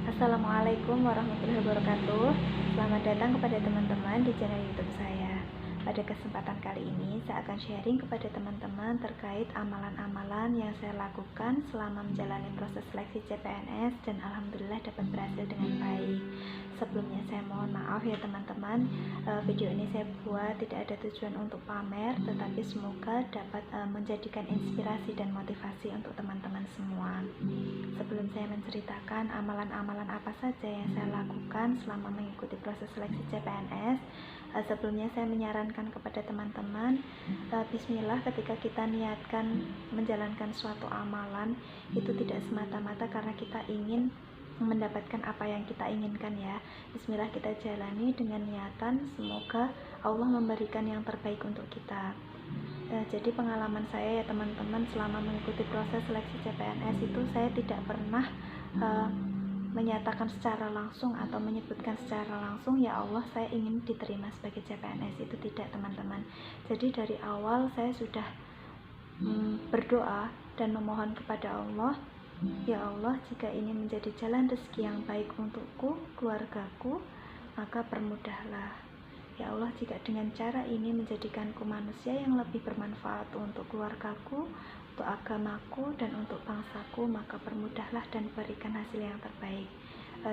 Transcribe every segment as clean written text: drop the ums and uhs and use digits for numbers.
Assalamualaikum warahmatullahi wabarakatuh. Selamat datang kepada teman-teman di channel YouTube saya. Pada kesempatan kali ini, saya akan sharing kepada teman-teman terkait amalan-amalan yang saya lakukan selama menjalani proses seleksi CPNS dan alhamdulillah dapat berhasil dengan baik. Sebelumnya saya mohon maaf ya teman-teman, video ini saya buat tidak ada tujuan untuk pamer, tetapi semoga dapat menjadikan inspirasi dan motivasi untuk teman-teman semua. Sebelum saya menceritakan amalan-amalan apa saja yang saya lakukan selama mengikuti proses seleksi CPNS, sebelumnya saya menyarankan kepada teman-teman, bismillah ketika kita niatkan menjalankan suatu amalan, itu tidak semata-mata karena kita ingin mendapatkan apa yang kita inginkan ya. Bismillah kita jalani dengan niatan semoga Allah memberikan yang terbaik untuk kita. Jadi pengalaman saya ya teman-teman, selama mengikuti proses seleksi CPNS itu saya tidak pernah menyatakan secara langsung atau menyebutkan secara langsung ya Allah saya ingin diterima sebagai CPNS, itu tidak teman-teman. Jadi dari awal saya sudah berdoa dan memohon kepada Allah, ya Allah jika ini menjadi jalan rezeki yang baik untukku, keluargaku, maka permudahlah. Ya Allah, jika dengan cara ini menjadikanku manusia yang lebih bermanfaat untuk keluargaku, untuk agamaku, dan untuk bangsaku, maka permudahlah dan berikan hasil yang terbaik.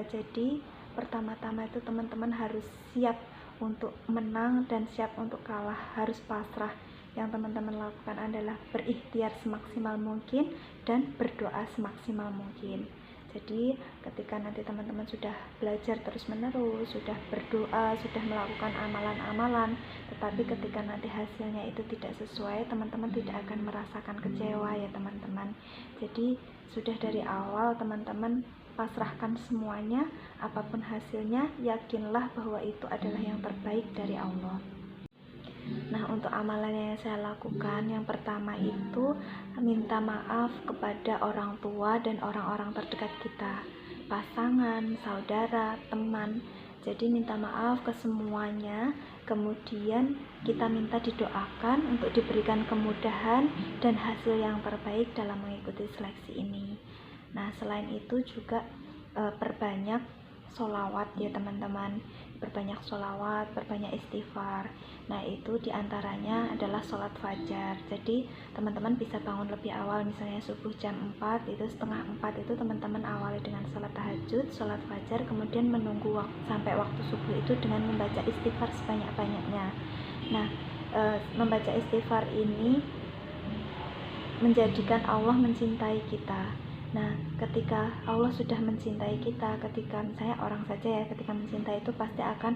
Jadi pertama-tama itu teman-teman harus siap untuk menang dan siap untuk kalah, harus pasrah. Yang teman-teman lakukan adalah berikhtiar semaksimal mungkin dan berdoa semaksimal mungkin. Jadi ketika nanti teman-teman sudah belajar terus-menerus, sudah berdoa, sudah melakukan amalan-amalan, tetapi ketika nanti hasilnya itu tidak sesuai, teman-teman tidak akan merasakan kecewa ya teman-teman. Jadi sudah dari awal teman-teman pasrahkan semuanya, apapun hasilnya, yakinlah bahwa itu adalah yang terbaik dari Allah. Nah, untuk amalan yang saya lakukan, yang pertama itu minta maaf kepada orang tua dan orang-orang terdekat kita, pasangan, saudara, teman. Jadi minta maaf ke semuanya, kemudian kita minta didoakan untuk diberikan kemudahan dan hasil yang terbaik dalam mengikuti seleksi ini. Nah, selain itu juga perbanyak sholawat ya teman-teman, berbanyak sholawat, berbanyak istighfar. Nah itu diantaranya adalah sholat fajar. Jadi teman-teman bisa bangun lebih awal, misalnya subuh jam 4, itu setengah 4 itu teman-teman awali dengan sholat tahajud, sholat fajar, kemudian menunggu sampai waktu subuh itu dengan membaca istighfar sebanyak-banyaknya. Nah membaca istighfar ini menjadikan Allah mencintai kita. Nah, ketika Allah sudah mencintai kita, ketika misalnya orang saja ya, ketika mencintai itu pasti akan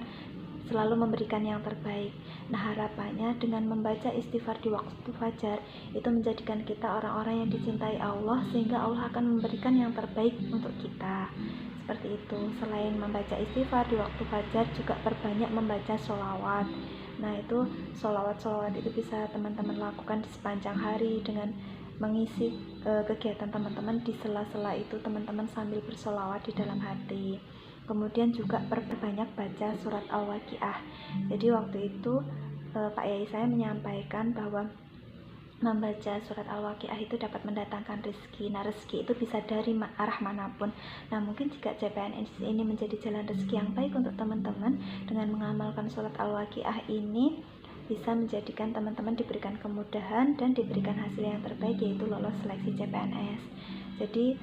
selalu memberikan yang terbaik. Nah, harapannya dengan membaca istighfar di waktu fajar itu menjadikan kita orang-orang yang dicintai Allah, sehingga Allah akan memberikan yang terbaik untuk kita. Seperti itu. Selain membaca istighfar di waktu fajar, juga perbanyak membaca sholawat. Nah, itu sholawat-sholawat itu bisa teman-teman lakukan di sepanjang hari dengan mengisi kegiatan teman-teman di sela-sela itu, teman-teman sambil bersolawat di dalam hati. Kemudian juga perbanyak baca surat Al-Waqiah. Jadi waktu itu Pak Yai saya menyampaikan bahwa membaca surat Al-Waqiah itu dapat mendatangkan rezeki. Nah, rezeki itu bisa dari arah manapun. Nah, mungkin jika CPNS ini menjadi jalan rezeki yang baik untuk teman-teman, dengan mengamalkan surat Al-Waqiah ini bisa menjadikan teman-teman diberikan kemudahan dan diberikan hasil yang terbaik, yaitu lolos seleksi CPNS. Jadi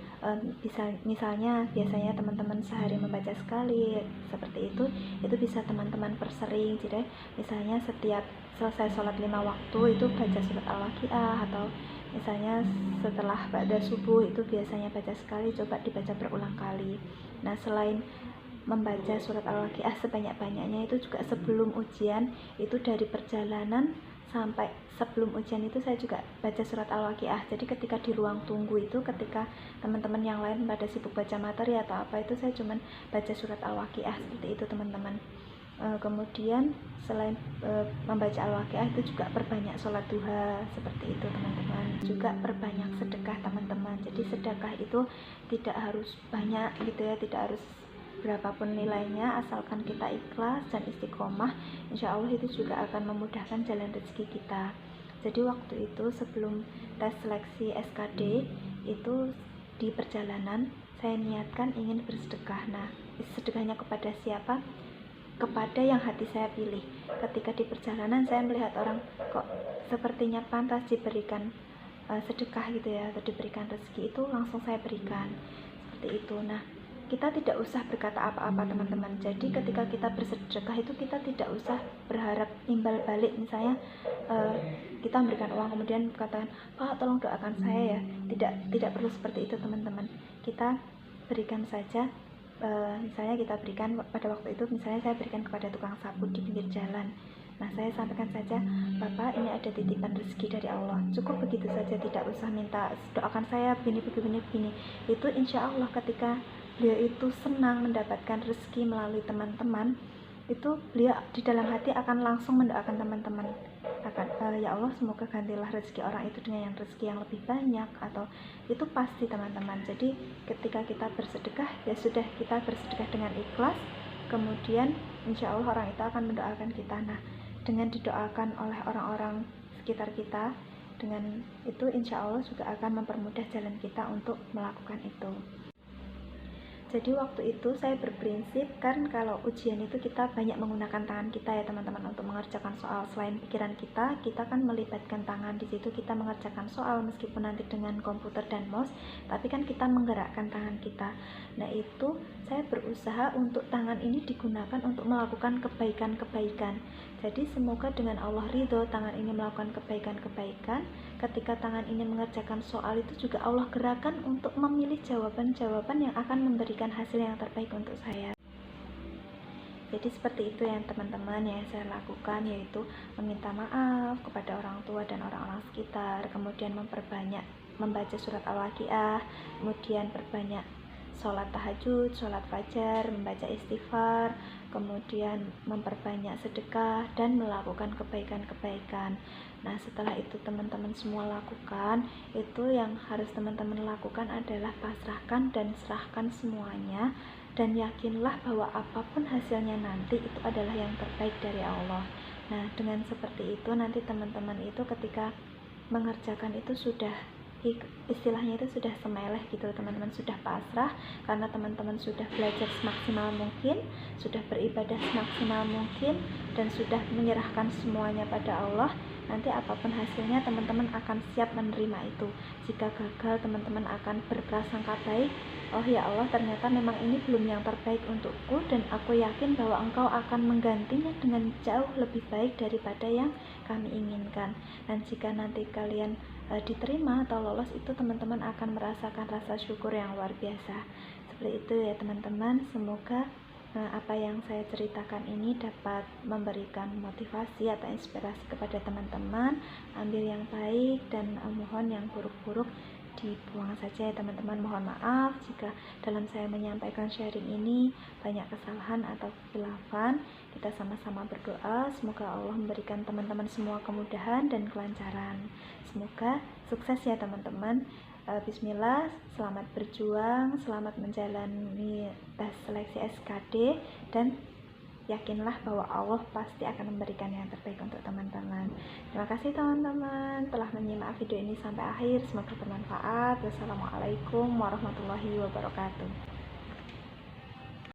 misalnya biasanya teman-teman sehari membaca sekali seperti itu bisa teman-teman persering. Jadi misalnya setiap selesai sholat 5 waktu itu baca surat Al-Waqiah, atau misalnya setelah ba'da subuh itu biasanya baca sekali, coba dibaca berulang kali. Nah, selain membaca surat Al-Waqiah sebanyak-banyaknya itu juga sebelum ujian, itu dari perjalanan sampai sebelum ujian itu saya juga baca surat Al-Waqiah. Jadi ketika di ruang tunggu itu, ketika teman-teman yang lain pada sibuk baca materi atau apa, itu saya cuman baca surat Al-Waqiah seperti itu teman-teman. Kemudian selain membaca Al-Waqiah itu juga perbanyak sholat duha seperti itu teman-teman. Juga perbanyak sedekah teman-teman. Jadi sedekah itu tidak harus banyak gitu ya, tidak harus berapapun nilainya, asalkan kita ikhlas dan istiqomah, insya Allah itu juga akan memudahkan jalan rezeki kita. Jadi waktu itu sebelum tes seleksi SKD itu di perjalanan saya niatkan ingin bersedekah. Nah, sedekahnya kepada siapa? Kepada yang hati saya pilih. Ketika di perjalanan saya melihat orang kok sepertinya pantas diberikan sedekah gitu ya, atau diberikan rezeki, itu langsung saya berikan seperti itu. Nah, kita tidak usah berkata apa-apa teman-teman. Jadi ketika kita bersedekah itu kita tidak usah berharap imbal balik. Misalnya kita memberikan uang kemudian katakan, Pak tolong doakan saya ya. Tidak perlu seperti itu teman-teman. Kita berikan saja. Misalnya kita berikan pada waktu itu, misalnya saya berikan kepada tukang sapu di pinggir jalan. Nah, saya sampaikan saja, Bapak ini ada titipan rezeki dari Allah. Cukup begitu saja, tidak usah minta doakan saya begini. Itu insya Allah ketika beliau itu senang mendapatkan rezeki melalui teman-teman, itu beliau di dalam hati akan langsung mendoakan teman-teman, akan ya Allah semoga gantilah rezeki orang itu dengan yang rezeki yang lebih banyak, atau itu pasti teman-teman. Jadi ketika kita bersedekah, ya sudah, kita bersedekah dengan ikhlas, kemudian insya Allah orang itu akan mendoakan kita. Nah, dengan didoakan oleh orang-orang sekitar kita, dengan itu insya Allah juga akan mempermudah jalan kita untuk melakukan itu. Jadi waktu itu saya berprinsip, kan kalau ujian itu kita banyak menggunakan tangan kita ya teman-teman untuk mengerjakan soal. Selain pikiran kita kan melibatkan tangan di situ, kita mengerjakan soal meskipun nanti dengan komputer dan mouse, tapi kan kita menggerakkan tangan kita. Nah, itu saya berusaha untuk tangan ini digunakan untuk melakukan kebaikan-kebaikan. Jadi semoga dengan Allah ridho tangan ini melakukan kebaikan-kebaikan. Ketika tangan ini mengerjakan soal itu juga Allah gerakan untuk memilih jawaban-jawaban yang akan memberikan hasil yang terbaik untuk saya. Jadi seperti itu ya teman-teman yang saya lakukan, yaitu meminta maaf kepada orang tua dan orang-orang sekitar, kemudian memperbanyak membaca surat Al-Waqiah, kemudian perbanyak sholat tahajud, sholat fajar, membaca istighfar, kemudian memperbanyak sedekah dan melakukan kebaikan-kebaikan. Nah, setelah itu teman-teman semua lakukan, itu yang harus teman-teman lakukan adalah pasrahkan dan serahkan semuanya, dan yakinlah bahwa apapun hasilnya nanti itu adalah yang terbaik dari Allah. Nah, dengan seperti itu nanti teman-teman itu ketika mengerjakan itu sudah istilahnya itu sudah semeleh gitu teman-teman, sudah pasrah karena teman-teman sudah belajar semaksimal mungkin, sudah beribadah semaksimal mungkin, dan sudah menyerahkan semuanya pada Allah. Nanti apapun hasilnya teman-teman akan siap menerima itu. Jika gagal teman-teman akan berprasangka baik, oh ya Allah ternyata memang ini belum yang terbaik untukku, dan aku yakin bahwa Engkau akan menggantinya dengan jauh lebih baik daripada yang kami inginkan. Dan jika nanti kalian diterima atau lolos, itu teman-teman akan merasakan rasa syukur yang luar biasa. Seperti itu ya teman-teman. Semoga apa yang saya ceritakan ini dapat memberikan motivasi atau inspirasi kepada teman-teman. Ambil yang baik dan mohon yang buruk-buruk dibuang saja ya teman-teman. Mohon maaf jika dalam saya menyampaikan sharing ini banyak kesalahan atau kehilafan. Kita sama-sama berdoa semoga Allah memberikan teman-teman semua kemudahan dan kelancaran. Semoga sukses ya teman-teman. Bismillah, selamat berjuang, selamat menjalani tes seleksi SKD, dan yakinlah bahwa Allah pasti akan memberikan yang terbaik untuk teman-teman. Terima kasih teman-teman telah menyimak video ini sampai akhir. Semoga bermanfaat. Wassalamualaikum warahmatullahi wabarakatuh.